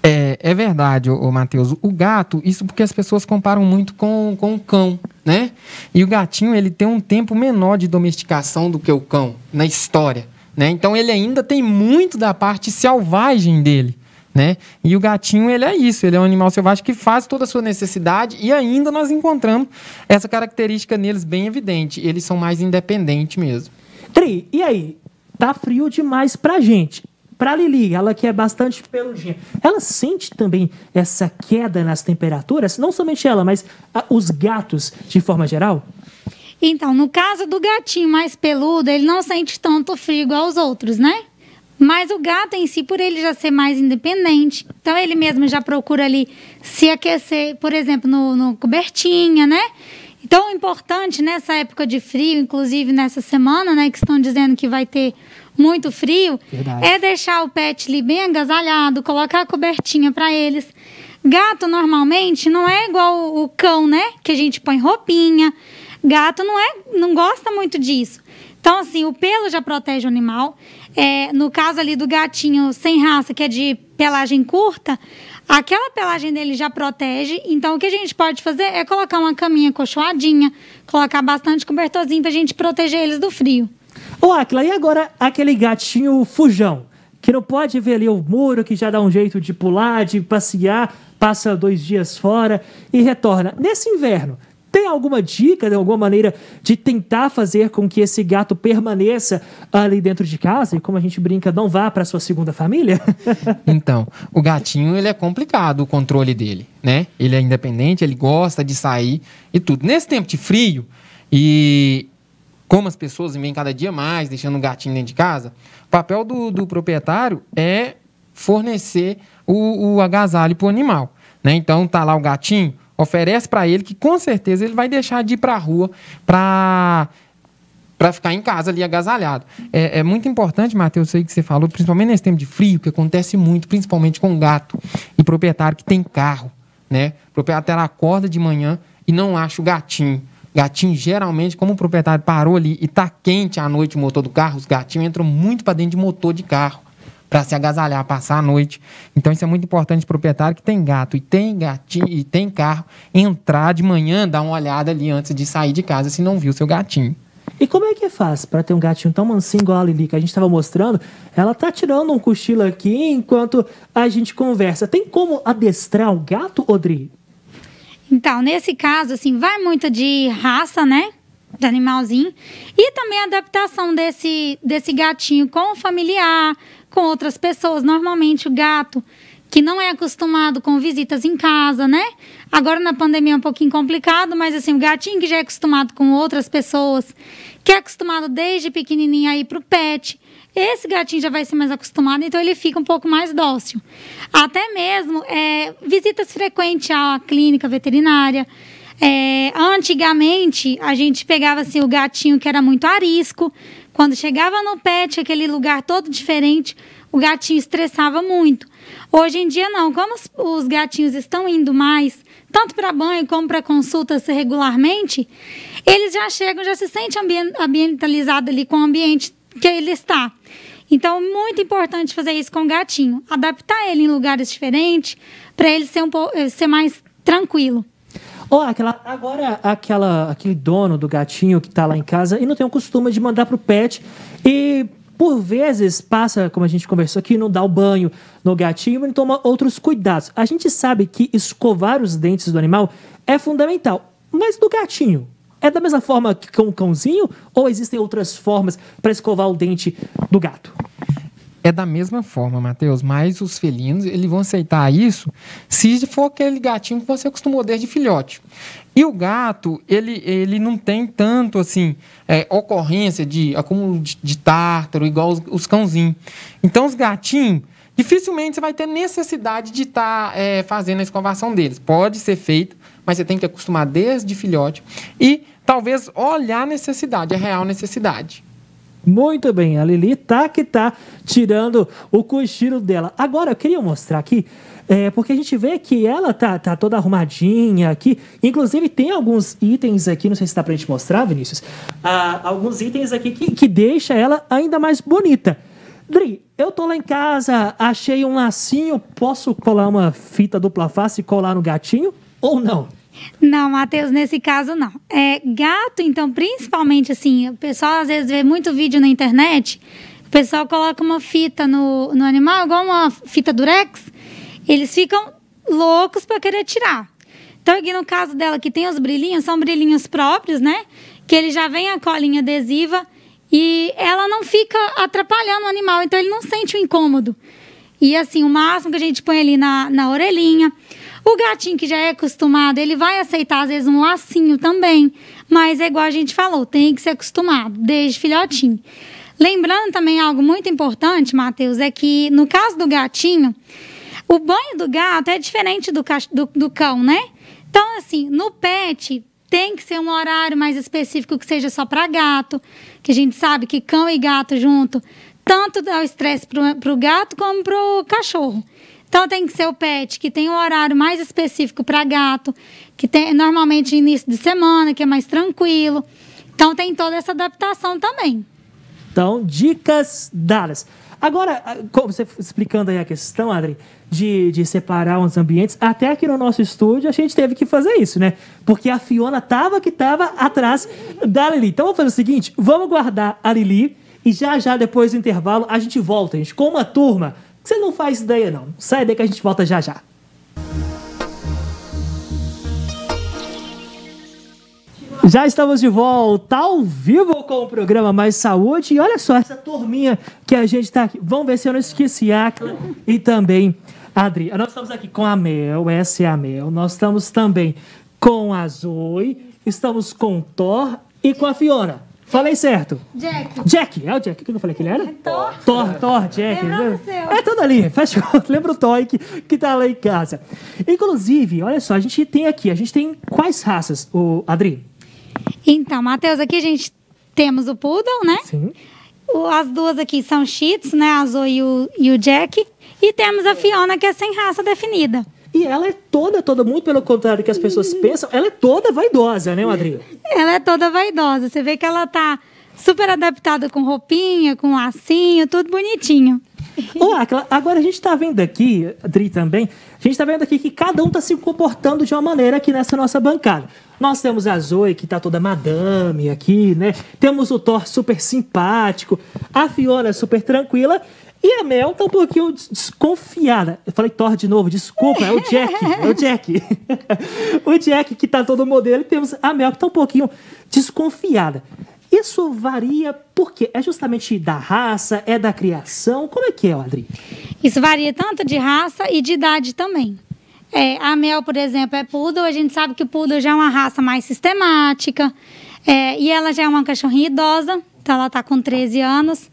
É verdade, Matheus. O gato, isso porque as pessoas comparam muito com o cão, né? E o gatinho, ele tem um tempo menor de domesticação do que o cão na história, né? Então, ele ainda tem muito da parte selvagem dele. Né? E o gatinho, ele é isso, ele é um animal selvagem que faz toda a sua necessidade e ainda nós encontramos essa característica neles bem evidente, eles são mais independentes mesmo. Tri, e aí? tá frio demais pra gente. Pra Lili, ela que é bastante peludinha, ela sente também essa queda nas temperaturas? Não somente ela, mas os gatos de forma geral? Então, no caso do gatinho mais peludo, ele não sente tanto frio igual os outros, né? Mas o gato em si, por ele já ser mais independente, então ele mesmo já procura ali se aquecer, por exemplo, no cobertinha, né? Então, o importante nessa época de frio, inclusive nessa semana, né, que estão dizendo que vai ter muito frio, Verdade. É deixar o pet ali bem agasalhado, colocar a cobertinha para eles. Gato, normalmente, não é igual o cão, né? Que a gente põe roupinha. Gato não gosta muito disso. Então, assim, o pelo já protege o animal. No caso ali do gatinho sem raça, que é de pelagem curta, aquela pelagem dele já protege. Então, o que a gente pode fazer é colocar uma caminha acolchoadinha, colocar bastante cobertorzinho para a gente proteger eles do frio. Ô, Áquila, e agora aquele gatinho fujão, que não pode ver ali o muro, que já dá um jeito de pular, de passear, passa 2 dias fora e retorna. Nesse inverno, tem alguma dica, alguma maneira de tentar fazer com que esse gato permaneça ali dentro de casa e, como a gente brinca, não vá para sua segunda família? Então, o gatinho, ele é complicado o controle dele, né? Ele é independente, ele gosta de sair e tudo. Nesse tempo de frio, e como as pessoas vêm cada dia mais, deixando o gatinho dentro de casa, o papel do proprietário é fornecer o agasalho para o animal, né? Então, tá lá o gatinho, oferece para ele que com certeza ele vai deixar de ir para a rua para ficar em casa ali agasalhado. É muito importante, Matheus, isso aí que você falou, principalmente nesse tempo de frio, que acontece muito, principalmente com gato e proprietário que tem carro, né? O proprietário acorda de manhã e não acha o gatinho. Gatinho, geralmente, como o proprietário parou ali e tá quente à noite o motor do carro, os gatinhos entram muito para dentro de motor de carro para se agasalhar, passar a noite. Então, isso é muito importante para o proprietário que tem gato e tem gatinho e tem carro, entrar de manhã, dar uma olhada ali antes de sair de casa, se não viu seu gatinho. E como é que faz para ter um gatinho tão mansinho igual a Lili que a gente estava mostrando? Ela tá tirando um cochilo aqui enquanto a gente conversa. Tem como adestrar um gato, Odri? Então, nesse caso, assim, vai muito de raça, né? De animalzinho. E também a adaptação desse gatinho com o familiar, com outras pessoas. Normalmente, o gato que não é acostumado com visitas em casa, né? Agora, na pandemia, é um pouquinho complicado, mas, assim, o gatinho que já é acostumado com outras pessoas, que é acostumado desde pequenininho a ir pro pet, esse gatinho já vai ser mais acostumado, então ele fica um pouco mais dócil. Até mesmo visitas frequentes à clínica veterinária. Antigamente, a gente pegava assim, o gatinho que era muito arisco. Quando chegava no pet, aquele lugar todo diferente, o gatinho estressava muito. Hoje em dia, não. Como os gatinhos estão indo mais, tanto para banho como para consultas regularmente, eles já chegam, já se sentem ambientalizados ali com o ambiente que ele está. Então, muito importante fazer isso com o gatinho. Adaptar ele em lugares diferentes para ele ser mais tranquilo. Agora aquele dono do gatinho que está lá em casa e não tem o costume de mandar para o pet e por vezes passa, como a gente conversou aqui, não dá o banho no gatinho e não toma outros cuidados. A gente sabe que escovar os dentes do animal é fundamental, mas do gatinho é da mesma forma que com o cãozinho ou existem outras formas para escovar o dente do gato? É da mesma forma, Matheus, mas os felinos eles vão aceitar isso se for aquele gatinho que você acostumou desde filhote. E o gato, ele não tem tanto assim, ocorrência de acúmulo de tártaro, igual os cãozinhos. Então, os gatinhos, dificilmente você vai ter necessidade de estar fazendo a escovação deles. Pode ser feito, mas você tem que acostumar desde filhote e talvez olhar a necessidade, a real necessidade. Muito bem, a Lili tá tirando o cochilo dela. Agora, eu queria mostrar aqui, porque a gente vê que ela tá toda arrumadinha aqui. Inclusive, tem alguns itens aqui, não sei se dá pra gente mostrar, Vinícius. Alguns itens aqui que deixa ela ainda mais bonita. Dri, eu tô lá em casa, achei um lacinho, posso colar uma fita dupla face e colar no gatinho ou não? Não, Matheus, nesse caso não. Gato, então, principalmente assim, o pessoal às vezes vê muito vídeo na internet, o pessoal coloca uma fita no animal, igual uma fita durex, eles ficam loucos para querer tirar. Então, aqui no caso dela, que tem os brilhinhos, são brilhinhos próprios, né? Que ele já vem a colinha adesiva e ela não fica atrapalhando o animal, então ele não sente o incômodo. E assim, o máximo que a gente põe ali na orelhinha. O gatinho que já é acostumado, ele vai aceitar às vezes um lacinho também, mas é igual a gente falou, tem que ser acostumado, desde filhotinho. Lembrando também algo muito importante, Matheus, é que no caso do gatinho, o banho do gato é diferente do cão, né? Então, assim, no pet tem que ser um horário mais específico que seja só para gato, que a gente sabe que cão e gato junto, tanto dá o estresse para o gato como para o cachorro. Então, tem que ser o pet que tem um horário mais específico para gato, que tem normalmente início de semana, que é mais tranquilo. Então, tem toda essa adaptação também. Então, dicas dadas. Agora, como você explicando aí a questão, Adri, de separar os ambientes, até aqui no nosso estúdio a gente teve que fazer isso, né? Porque a Fiona estava atrás da Lili. Então, vamos fazer o seguinte, vamos guardar a Lili e já depois do intervalo a gente volta, gente, com uma turma. Você não faz ideia, não. Sai daí que a gente volta já. Já estamos de volta ao vivo com o programa Mais Saúde. E olha só essa turminha que a gente está aqui. Vamos ver se eu não esqueci a Acla e também a Adri. Nós estamos aqui com a Mel, essa é a Mel. Nós estamos também com a Zoe, estamos com o Thor e com a Fiona. Falei certo? Jack. É o Jack. O que eu falei que ele era? Thor, Jack. É tudo ali. Fecha conta. Lembra o Toy que tá lá em casa. Inclusive, olha só, a gente tem quais raças, Adri? Então, Matheus, aqui a gente temos o Poodle, né? Sim. As duas aqui são Shih Tzus, né? A Zoe e o Jack. E temos a Fiona, que é sem raça definida. E ela é toda, muito pelo contrário do que as pessoas pensam, ela é toda vaidosa, né, Adri? Ela é toda vaidosa. Você vê que ela tá super adaptada com roupinha, com lacinho, tudo bonitinho. Agora a gente tá vendo aqui, Adri também, a gente tá vendo aqui que cada um tá se comportando de uma maneira aqui nessa nossa bancada. Nós temos a Zoe, que tá toda madame aqui, né? Temos o Thor super simpático, a Fiona super tranquila. E a Mel tá um pouquinho desconfiada. Eu falei Thor de novo, desculpa, é o Jack. O Jack que tá todo modelo, e temos a Mel que tá um pouquinho desconfiada. Isso varia por quê? É justamente da raça, é da criação? Como é que é, Adri? Isso varia tanto de raça e de idade também. A Mel, por exemplo, é Poodle. A gente sabe que o Poodle já é uma raça mais sistemática. E ela já é uma cachorrinha idosa, então ela tá com 13 anos.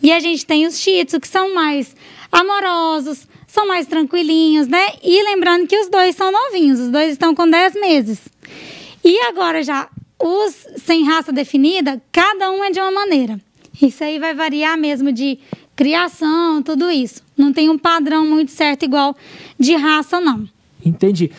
E a gente tem os Shih Tzus, que são mais amorosos, são mais tranquilinhos, né? E lembrando que os dois são novinhos, os dois estão com 10 meses. E agora já, os sem raça definida, cada um é de uma maneira. Isso aí vai variar mesmo de criação, tudo isso. Não tem um padrão muito certo igual de raça, não. Entendi.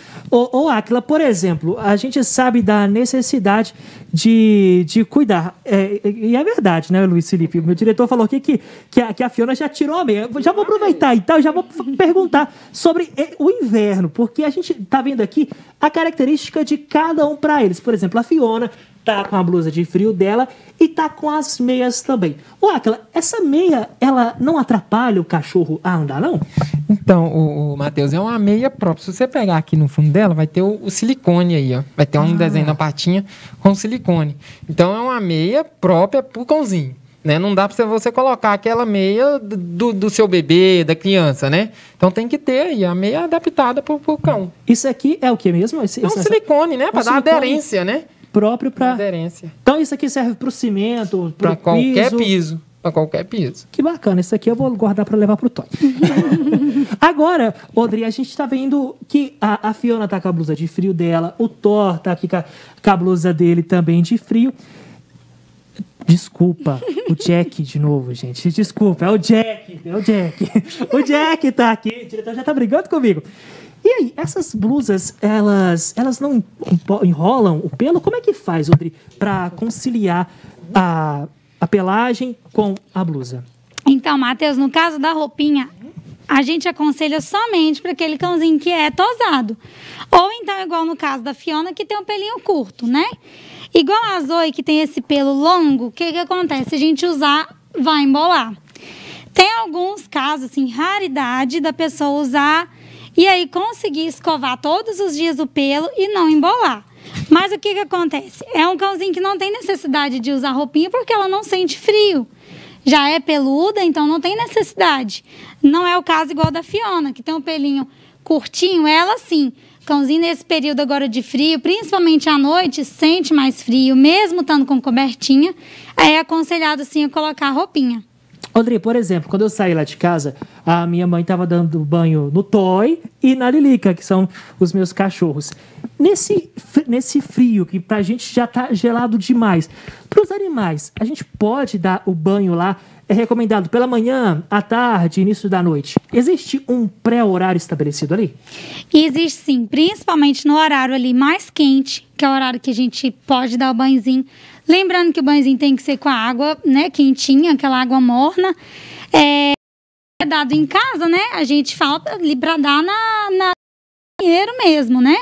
Acla, por exemplo, a gente sabe da necessidade de cuidar. E é verdade, né, Luiz Felipe? O meu diretor falou aqui que a Fiona já tirou a meia. Já vou aproveitar então, já vou perguntar sobre o inverno, porque a gente está vendo aqui a característica de cada um para eles. Por exemplo, a Fiona tá com a blusa de frio dela e tá com as meias também. Acla, essa meia, ela não atrapalha o cachorro a andar, não? Então, Matheus, é uma meia própria. Se você pegar aqui no fundo dela, vai ter o silicone aí, ó. Vai ter um desenho na patinha com silicone. Então, é uma meia própria pro cãozinho, né? Não dá para você colocar aquela meia do seu bebê, da criança, né? Então, tem que ter aí a meia adaptada pro cão. Isso aqui é o que mesmo? É um silicone, né? Para dar aderência, né? Próprio para aderência. Então isso aqui serve para o cimento, para qualquer piso. Para qualquer piso. Que bacana, isso aqui eu vou guardar para levar para o Toy. Agora, Odri, a gente está vendo que a Fiona tá com a blusa de frio dela, o Thor tá aqui com a blusa dele também de frio. Desculpa, o Jack de novo, gente. Desculpa, é o Jack. O Jack tá aqui, o diretor já tá brigando comigo. E aí, essas blusas, elas não enrolam o pelo? Como é que faz, Odri, para conciliar a pelagem com a blusa? Então, Matheus, no caso da roupinha, a gente aconselha somente para aquele cãozinho que é tosado. Ou então, igual no caso da Fiona, que tem um pelinho curto, né? Igual a Zoe, que tem esse pelo longo, o que acontece? Se a gente usar, vai embolar. Tem alguns casos, assim, raridade da pessoa usar e aí conseguir escovar todos os dias o pelo e não embolar. Mas o que acontece? É um cãozinho que não tem necessidade de usar roupinha porque ela não sente frio. Já é peluda, então não tem necessidade. Não é o caso igual da Fiona, que tem um pelinho curtinho, ela sim. Cãozinho nesse período agora de frio, principalmente à noite, sente mais frio, mesmo estando com cobertinha, aí é aconselhado sim a colocar a roupinha. André, por exemplo, quando eu saí lá de casa, a minha mãe estava dando banho no Toy e na Lilica, que são os meus cachorros. Nesse frio, que pra gente já tá gelado demais, para os animais, a gente pode dar o banho lá, é recomendado pela manhã, à tarde, início da noite. Existe um pré-horário estabelecido ali? Existe sim, principalmente no horário ali mais quente, que é o horário que a gente pode dar o banhozinho. Lembrando que o banhozinho tem que ser com a água, né, quentinha, aquela água morna. É dado em casa, né, a gente fala ali para dar na banheiro mesmo, né.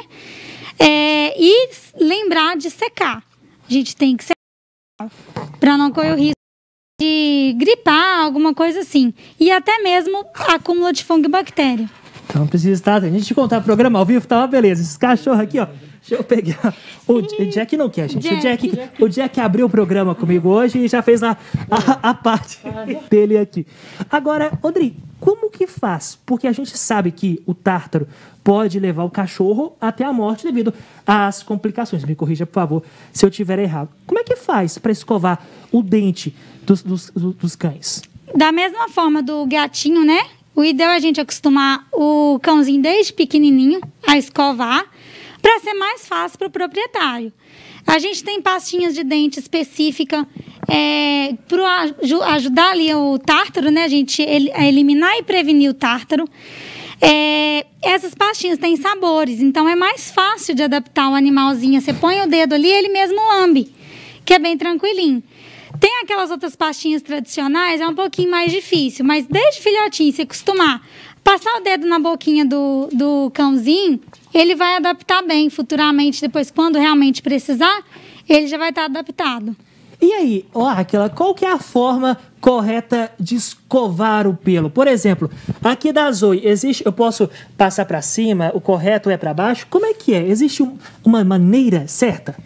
E lembrar de secar. A gente tem que secar para não correr o risco de gripar, alguma coisa assim. E até mesmo acúmulo de fungo e bactéria. Então precisa estar. A gente contar o programa ao vivo, tá uma beleza. Esses cachorros aqui, ó. Deixa eu pegar. O Jack não quer, gente. O Jack abriu o programa comigo hoje e já fez a parte dele aqui. Agora, Rodrigo, como que faz? Porque a gente sabe que o tártaro pode levar o cachorro até a morte devido às complicações. Me corrija, por favor, se eu estiver errado. Como é que faz para escovar o dente dos cães? Da mesma forma do gatinho, né? O ideal é a gente acostumar o cãozinho desde pequenininho a escovar, para ser mais fácil para o proprietário. A gente tem pastinhas de dente específica para ajudar ali o tártaro, né? A gente a eliminar e prevenir o tártaro. Essas pastinhas têm sabores, então é mais fácil de adaptar o animalzinho. Você põe o dedo ali, ele mesmo lambe, que é bem tranquilinho. Tem aquelas outras pastinhas tradicionais, é um pouquinho mais difícil, mas desde filhotinho, se acostumar, passar o dedo na boquinha do cãozinho, ele vai adaptar bem futuramente, depois quando realmente precisar, ele já vai estar adaptado. E aí, Raquel, qual que é a forma correta de escovar o pelo? Por exemplo, aqui da Zoe, eu posso passar para cima, o correto é para baixo? Como é que é? Existe uma maneira certa?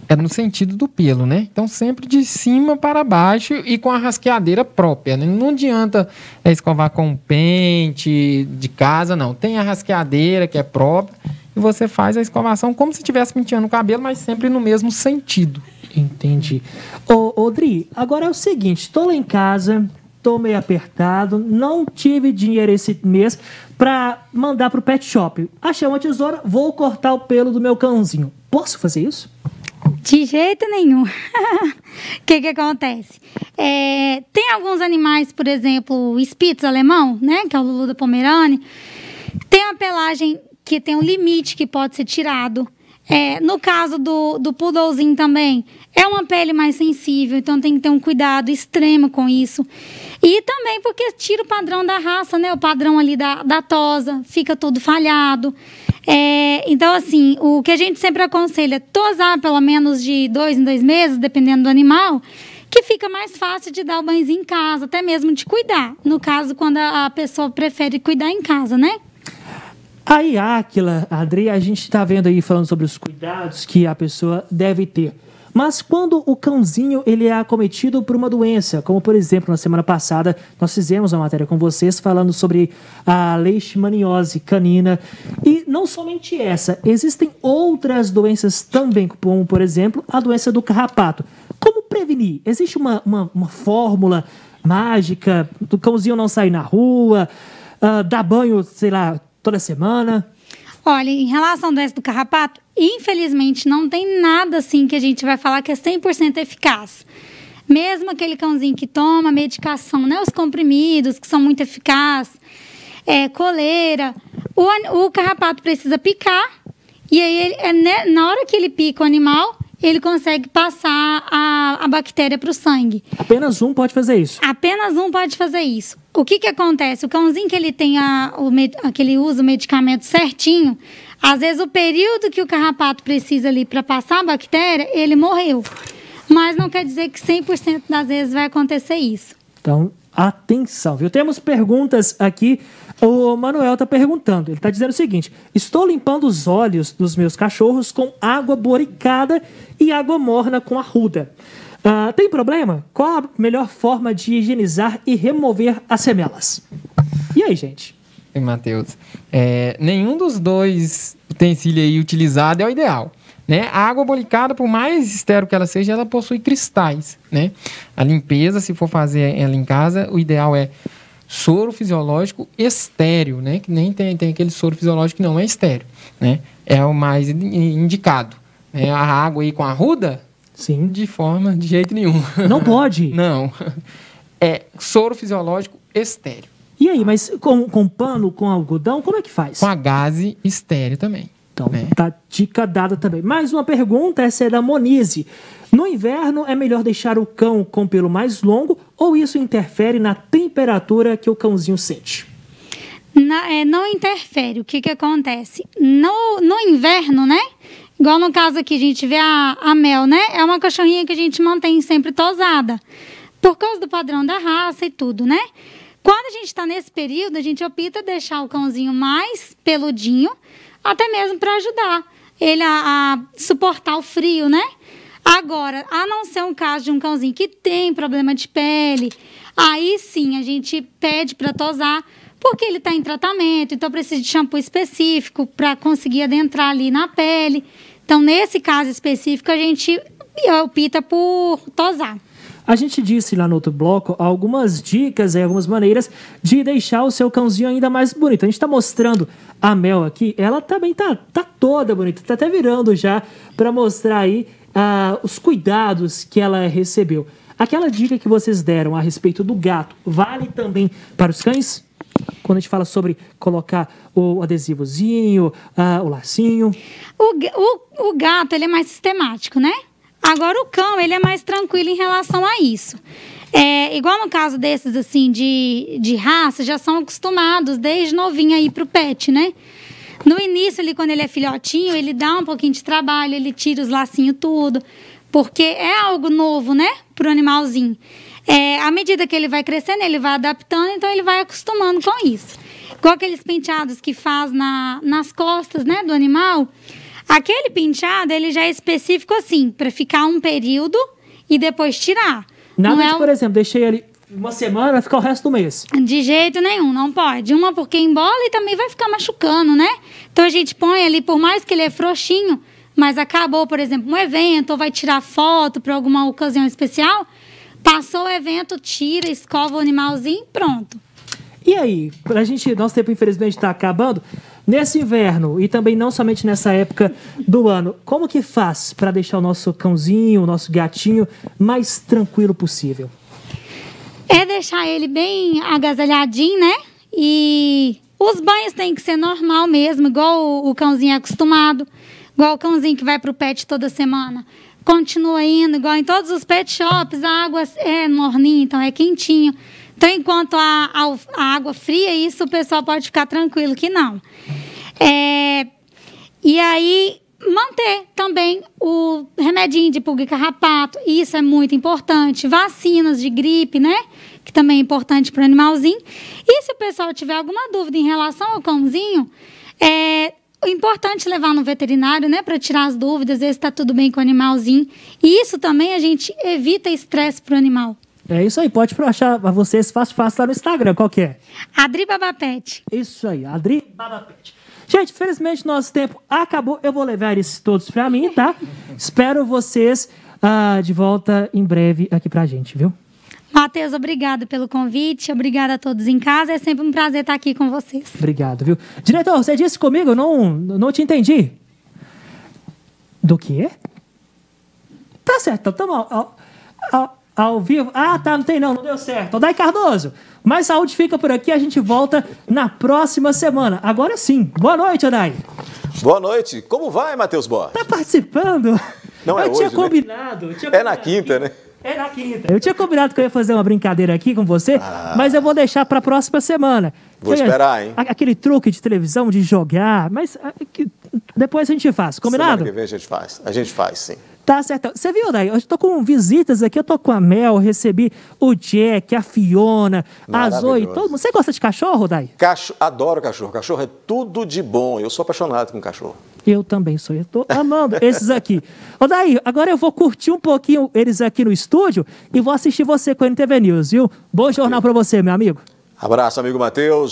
É no sentido do pelo, né? Então, sempre de cima para baixo e com a rasqueadeira própria, né? Não adianta escovar com um pente de casa, não. Tem a rasqueadeira que é própria e você faz a escovação como se estivesse penteando o cabelo, mas sempre no mesmo sentido. Entendi. Dri, agora é o seguinte, estou lá em casa, estou meio apertado, não tive dinheiro esse mês para mandar para o pet shop. Achei uma tesoura, vou cortar o pelo do meu cãozinho. Posso fazer isso? De jeito nenhum. O que acontece? Tem alguns animais, por exemplo, o Spitz alemão, né, que é o Lulu da Pomerânia, tem uma pelagem que tem um limite que pode ser tirado. No caso do Poodlezinho também, é uma pele mais sensível, então tem que ter um cuidado extremo com isso. E também porque tira o padrão da raça, né, o padrão ali da tosa, fica tudo falhado. Então, assim, o que a gente sempre aconselha é tosar pelo menos de 2 em 2 meses, dependendo do animal, que fica mais fácil de dar o banhozinho em casa, até mesmo de cuidar. No caso, quando a pessoa prefere cuidar em casa, né? Aí, Áquila, Adri, a gente está vendo aí, falando sobre os cuidados que a pessoa deve ter. Mas quando o cãozinho ele é acometido por uma doença, como por exemplo, na semana passada, nós fizemos uma matéria com vocês falando sobre a leishmaniose canina. E não somente essa, existem outras doenças também, como por exemplo, a doença do carrapato. Como prevenir? Existe uma fórmula mágica do cãozinho não sair na rua, dar banho, sei lá, toda semana? Olha, em relação à doença do carrapato, infelizmente não tem nada assim que a gente vai falar que é 100% eficaz. Mesmo aquele cãozinho que toma medicação, né, os comprimidos que são muito eficazes, coleira, o carrapato precisa picar e aí na hora que ele pica o animal, ele consegue passar a bactéria para o sangue. Apenas um pode fazer isso? Apenas um pode fazer isso. O que acontece? O cãozinho que ele tem que ele usa o medicamento certinho, às vezes o período que o carrapato precisa ali para passar a bactéria, ele morreu. Mas não quer dizer que 100% das vezes vai acontecer isso. Então, atenção, viu? Temos perguntas aqui. O Manuel está perguntando. Ele está dizendo o seguinte: estou limpando os olhos dos meus cachorros com água boricada e água morna com arruda. Tem problema? Qual a melhor forma de higienizar e remover as semelas? E aí, gente? Matheus, nenhum dos dois utensílios aí utilizados é o ideal, né? A água boricada, por mais estéril que ela seja, ela possui cristais, né? A limpeza, se for fazer ela em casa, o ideal é soro fisiológico estéril, né? Que nem tem aquele soro fisiológico que não é estéril, né? É o mais indicado. A água aí com arruda? Sim. De jeito nenhum. Não pode? Não. É soro fisiológico estéril. E aí, mas com pano, com algodão, como é que faz? Com a gaze estéreo também. Então, tá dica dada também. Mais uma pergunta, essa é da Monize. No inverno, é melhor deixar o cão com pelo mais longo ou isso interfere na temperatura que o cãozinho sente? Não interfere. O que acontece? No inverno, né? Igual no caso aqui, a gente vê a Mel, né? É uma cachorrinha que a gente mantém sempre tosada. Por causa do padrão da raça e tudo, né? Quando a gente está nesse período, a gente opta deixar o cãozinho mais peludinho, até mesmo para ajudar ele a suportar o frio, né? Agora, a não ser um caso de um cãozinho que tem problema de pele, aí sim a gente pede para tosar, porque ele está em tratamento, então precisa de shampoo específico para conseguir adentrar ali na pele. Então, nesse caso específico, a gente opta por tosar. A gente disse lá no outro bloco algumas dicas e algumas maneiras de deixar o seu cãozinho ainda mais bonito. A gente está mostrando a Mel aqui, ela também tá toda bonita, tá até virando já para mostrar aí os cuidados que ela recebeu. Aquela dica que vocês deram a respeito do gato, vale também para os cães? Quando a gente fala sobre colocar o adesivozinho, o lacinho. O gato, ele é mais sistemático, né? Agora, o cão, ele é mais tranquilo em relação a isso. Igual no caso desses, assim, de raça, já são acostumados desde novinho a ir pro pet, né? No início, ali, quando ele é filhotinho, ele dá um pouquinho de trabalho, ele tira os lacinhos tudo, porque é algo novo, né, pro animalzinho. À medida que ele vai crescendo, ele vai adaptando, então ele vai acostumando com isso. Igual aqueles penteados que faz nas costas, né, do animal. Aquele penteado, ele já é específico assim, para ficar um período e depois tirar. Nada de, por exemplo, deixei ele uma semana, vai ficar o resto do mês. De jeito nenhum, não pode. Uma porque embola e também vai ficar machucando, né? Então a gente põe ali, por mais que ele é frouxinho, mas acabou, por exemplo, um evento, ou vai tirar foto para alguma ocasião especial, passou o evento, tira, escova o animalzinho, pronto. E aí, nosso tempo infelizmente está acabando. Nesse inverno e também não somente nessa época do ano, como que faz para deixar o nosso cãozinho, o nosso gatinho mais tranquilo possível? É deixar ele bem agasalhadinho, né? E os banhos têm que ser normal mesmo, igual o cãozinho é acostumado, igual o cãozinho que vai pro pet toda semana. Continua indo, igual em todos os pet shops, a água é morninha, então é quentinho. Então, enquanto a água fria, isso o pessoal pode ficar tranquilo que não. E aí, manter também o remedinho de pulga e carrapato, isso é muito importante. Vacinas de gripe, né? Que também é importante para o animalzinho. E se o pessoal tiver alguma dúvida em relação ao cãozinho, é importante levar no veterinário, né? Para tirar as dúvidas, ver se está tudo bem com o animalzinho. E isso também a gente evita estresse para o animal. É isso aí, pode achar a vocês fácil lá no Instagram, qual que é? Adri Babapet. Isso aí, Adri Babapet. Gente, felizmente nosso tempo acabou, eu vou levar eles todos pra mim, tá? Espero vocês de volta em breve aqui pra gente, viu? Matheus, obrigada pelo convite, obrigada a todos em casa, é sempre um prazer estar aqui com vocês. Obrigado, viu? Diretor, você disse comigo, eu não te entendi. Do quê? Tá certo, então ao vivo. Não deu certo. Odai Cardoso, mais saúde fica por aqui, a gente volta na próxima semana. Agora sim. Boa noite, Odai. Boa noite. Como vai, Matheus Borges? Tá participando? Não é hoje, tinha combinado. Né? É na quinta, né? É na quinta. Eu tinha combinado que eu ia fazer uma brincadeira aqui com você, mas eu vou deixar para a próxima semana. Vou esperar, hein? Aquele truque de televisão, de jogar, mas depois a gente faz. Combinado? Semana que vem a gente faz. A gente faz, sim. Tá certo. Você viu, Daí? Eu tô com visitas aqui, eu tô com a Mel, recebi o Jack, a Fiona, a Zoe, todo mundo. Você gosta de cachorro, Daí? Adoro cachorro. Cachorro é tudo de bom. Eu sou apaixonado com cachorro. Eu também sou. Eu tô amando esses aqui. Ô, Daí, agora eu vou curtir um pouquinho eles aqui no estúdio e vou assistir você com a NTV News, viu? Bom jornal pra você, meu amigo. Abraço, amigo Matheus.